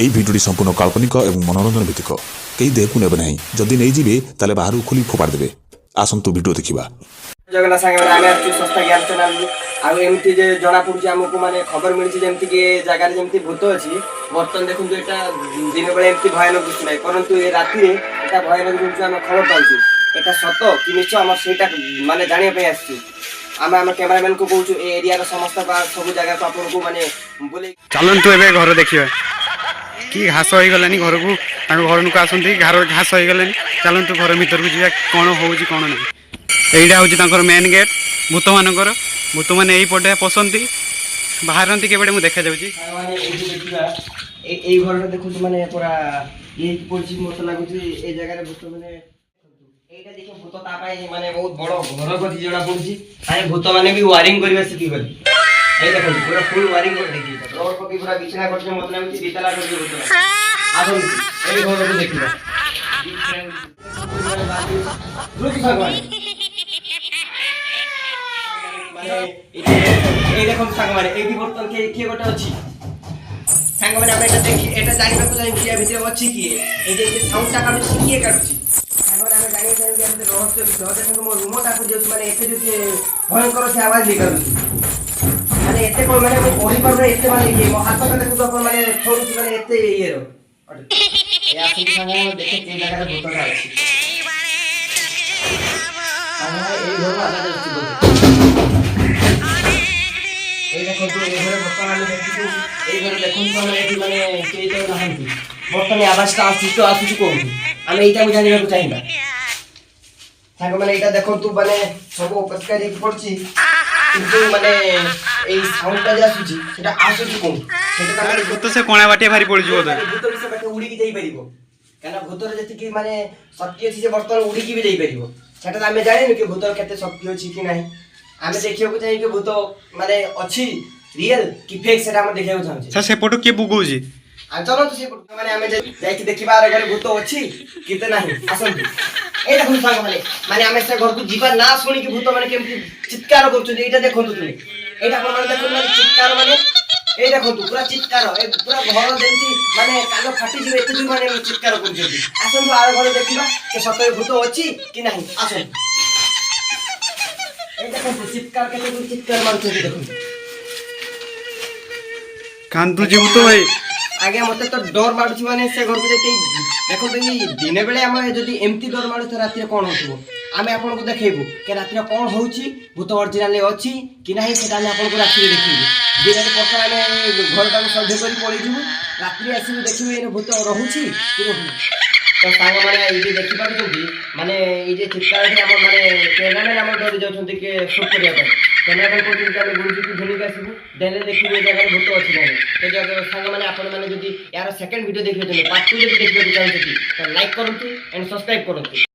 এই ভিডিওটি সম্পূর্ণ কাল্পনিক এবং মনোরঞ্জন ভিত্তিক কেହି দেহକୁ ନେବେ ନାହିଁ ଯଦି ନେଇଯିବେ ତାହେଲେ ବାହାରୁ ଖୋଲି ଫୋପାଡ଼ି ଦେବେ ଆସନ୍ତୁ ଭିଡ଼ିଓ ଦେଖିବା। ଜଗନ୍ନାଥ ସାଙ୍ଗରେ ଆମେ ଆସିଛୁ ଶସ୍ତା ଜ୍ଞାନ ଚ୍ୟାନେଲ ଆଉ ଏମିତି ଯେ ଜଣା ପଡୁଛି ଆମକୁ ମାନେ ଖବର ମିଳିଛି ଯେମିତି କି ଏ ଜାଗାରେ ଯେମିତି ଭୂତ ଅଛି ବର୍ତ୍ତମାନ ଦେଖନ୍ତୁ ଏଟା ଦିନ ବେଳେ ଏମିତି ଭୟାନକ ଦୃଶ୍ୟ ନାହିଁ ପରନ୍ତୁ ଏ ରାତିରେ ଏଟା ଭୟାନକ ଦୃଶ୍ୟ ଆମେ ଖବର ପାଉଛୁ ଏଟା ସତ କି ମିଛ ଆମର ସେଇଟା ମାନେ ଜାଣିବା ପାଇଁ ଆସିଛୁ। ଆମେ ଆମ କ୍ୟାମେରାମ୍ୟାନକୁ କହୁଛୁ ଏ ଏରିଆର ସମସ୍ତ ସବୁ ଜାଗାକୁ ଆପଣଙ୍କୁ ମାନେ ବୁଲେଇ ଚାଲନ୍ତୁ ଏବେ ଘର ଦେଖିବା କି ଘାସ ହେଇଗଲାନି ଘରକୁ ତାଙ୍କ ଘରକୁ ଆସନ୍ତି ଘାସ ହେଇଗଲାନି ଚାଲନ୍ତୁ ଘର ଭିତରକୁ ଯିବା କ'ଣ ହେଉଛି କ'ଣ ନାହିଁ। ଏଇଟା ହେଉଛି ତାଙ୍କର ମେନ୍ ଗେଟ୍ ଭୂତମାନଙ୍କର ଭୂତମାନେ ଏଇପଟେ ପଶନ୍ତି ବାହାରନ୍ତି କେବେ ମୁଁ ଦେଖାଯାଉଛି। ଦେଖିବା ଏଇ ଘରଟା ଦେଖନ୍ତୁ ମାନେ ପୁରା ଇଏ ପଡ଼ିଛି ମତେ ଲାଗୁଛି ଏ ଜାଗାରେ ଭୂତ ମାନେ এইটা দেখে ভূত তা পাই মানে বহুত বড় ঘর গতি জনা পড়ছি আই ভূত মানে भी ওয়ারিং করিবা শিখি গলি এই দেখো পুরো ফুল ওয়ারিং করে দেখি ফ্লোর পকি পুরো বিছনা করছে মত লাগুছি বিতলা করে ভূত আসুন এই ঘরকে দেখিবা রুকি ভগবান মানে এই দেখো সাঙ্গ মানে এই বিবর্তন কে কি গোটা আছে সাঙ্গ মানে আমরা এটা দেখি এটা জানিବାକୁ চাই কি ভিতরে আছে কি এই যে সাউন্ডটা কাটুছি কি কাটুছি এখন আমি জানি চাই যে আমাদের রহস্য বিষয় দেখুন ମୋ ରୁମଟାକୁ ଯାଉଛି ମାନେ ଏତେ ଯେ ଭୟଙ୍କର ସେ ଆୱାଜ ହେଇପାରୁଛି ମାନେ ଏତେ ମାନେ ମୁଁ କହିପାରୁନି ଏତେ ମାନେ ଇଏ ମୋ ହାତଟା ଦେଖୁଛୁ ଆପଣ ମାନେ ଥରୁଛି ମାନେ ଏତେ ଇଏର ଏ ଆସନ୍ତୁ ସାଙ୍ଗେ ଦେଖେ କେଇ ଜାଗାରେ ଭୂତଟା ଅଛି ଏଇ ଘର ଆବାଜ ଅଛି এই দেখନ୍ତୁ এই ଘରେ ବର୍ତ୍ତମାନ ଦେଖିଛୁ এই ଘରେ ଦେଖନ୍ତୁ ଆମେ ଏଠି ମାନେ କେହି ତ ନାହାନ୍ତି ବର୍ତ୍ତମାନ ଆବାଜଟା ଆସୁଛି କୋଉଠୁ ଆମେ ଏଇଟାକୁ ଜାଣିବାକୁ ଚାହିଁବା ସାଙ୍ଗମାନେ ଏଇଟା ଦେଖନ୍ତୁ ମାନେ ସବୁ ଅପରିଷ୍କାର ହେଇକି ପଡୁଛି କିନ୍ତୁ ମାନେ ଏଇ ସାଉଣ୍ଡଟା ଯେ ଆସୁଛି ସେଟା ଆସୁଛି କୋଉଠୁ ସେଟା ଭୂତ ସେ କଣା ବାଟିଆ ଭାରି ପଡିଯିବ ଭୂତ ବି ସେ ବାଟେ ଉଡ଼ିକି ଯାଇପାରିବ କାହିଁକିନା ଭୂତର ଯେତିକି ମାନେ ଶକ୍ତି ଅଛି ସେ ବର୍ତ୍ତମାନ ଉଡ଼ିକି ବି ଯାଇପାରିବ ସେଟା ଆମେ ଜାଣିନୁ କି ଭୂତର କେତେ ଶକ୍ତି ଅଛି କି ନାହିଁ ଆମେ ଦେଖିବାକୁ ଚାହିଁ କି ଭୂତ ମାନେ ଅଛି ରିଏଲ କି ଫେକ୍ ସେଟା ଆମେ ଦେଖିବାକୁ ଚାହୁଁଛେ ସାର୍ ସେପଟୁ କିଏ ବୁଗଉଛି ଆଉ ଚଲନ୍ତୁ ସେପଟୁ ମାନେ ଆମେ ଯାଇକି ଦେଖିବା ଆର ଘରେ ଭୂତ ଅଛି କେତେ ନାହିଁ ଆସନ୍ତୁ এই দেখুন সাଙ୍ଗମାନେ মানে ଆମେ ସେ ଘରକୁ ଯିବା ନା ଶୁଣିକି ଭୂତ ମାନେ କେମିତି ଚିତ୍କାର କରୁଛନ୍ତି ଏଇଟା ଦେଖନ୍ତୁ তুমি এইটা ଆପଣ ମାନେ ଦେଖନ୍ତୁ ମାନେ ଚିତ୍କାର ମାନେ এই ଦେଖନ୍ତୁ ପୁରା ଚିତ୍କାର ଏ ପୁରା ଘର ଯେମିତି ମାନେ କାନ ଫାଟି ଯିବ ଏତେ ଦୂର ମାନେ ଚିତ୍କାର କରୁଛନ୍ତି ଆସନ୍ତୁ ଆର ଘରେ ଦେଖିବା କି ସତରେ ଭୂତ ଅଛି କି ନାହିଁ ଆସନ୍ତୁ এই দেখନ୍ତୁ চিৎକାର କେତେ ଦୂର ଚିତ୍କାର ମାରୁଛନ୍ତି ଦେଖନ୍ତୁ କାନ୍ଦୁଛି ଭୂତ ଭାଇ ଆଜ୍ଞା ମତେ ତ ଡର ମାଡୁଛି ମାନେ ସେ ଘରକୁ ଯେତେ ଦେଖନ୍ତୁ ଏଇ ଦିନେ ବେଳେ ଆମେ ଯଦି ଏମିତି ଡର ମାଡୁଛି ରାତିରେ କ'ଣ ହଉଥିବ ଆମେ ଆପଣଙ୍କୁ ଦେଖେଇବୁ କି ରାତିରେ କ'ଣ ହଉଛି ଭୂତ ଅରିଜିନାଲି ଅଛି କି ନାହିଁ ସେଟା ଆମେ ଆପଣଙ୍କୁ ରାତିରେ ଦେଖେଇବୁ ଦିନରେ ବର୍ତ୍ତମାନ ଆମେ ଘରଟାକୁ ସର୍ଭେ କରି ପଳେଇଯିବୁ ରାତିରେ ଆସିବୁ ଦେଖିବୁ ଏଇନେ ଭୂତ ରହୁଛି କି ରହୁନି ତ ସାଙ୍ଗମାନେ ଏଇଠି ଦେଖିପାରୁଛନ୍ତି ମାନେ ଏଇ ଯେ ଚିତ୍କାରଟି ଆମର ମାନେ କ୍ୟାମେରାମ୍ୟାନ୍ ଆମର ଡରି ଯାଉଛନ୍ତି କି ସୁଟ୍ କରିବା ପାଇଁ କ୍ୟାମେରାମ୍ୟାନ୍ କହୁଛନ୍ତି ଆମେ ଗୁରୁଜୀକୁ ଧରିକି ଆସିବୁ ଦେଲେ ଦେଖିବୁ ଏ ଜାଗାରେ ଭୂତ ଅଛି ନାହିଁ ତ ସାଙ୍ଗମାନେ ଆପଣମାନେ ଯଦି ଏହାର ସେକେଣ୍ଡ ଭିଡ଼ିଓ ଦେଖିବାକୁ ଚାହୁଁଛନ୍ତି ପାର୍ଟ 2 ଯଦି ଦେଖିବାକୁ ଚାହୁଁଛନ୍ତି ତ ଲାଇକ୍ କରନ୍ତୁ ଆଣ୍ଡ ସବସ୍କ୍ରାଇବ୍ କରନ୍ତୁ।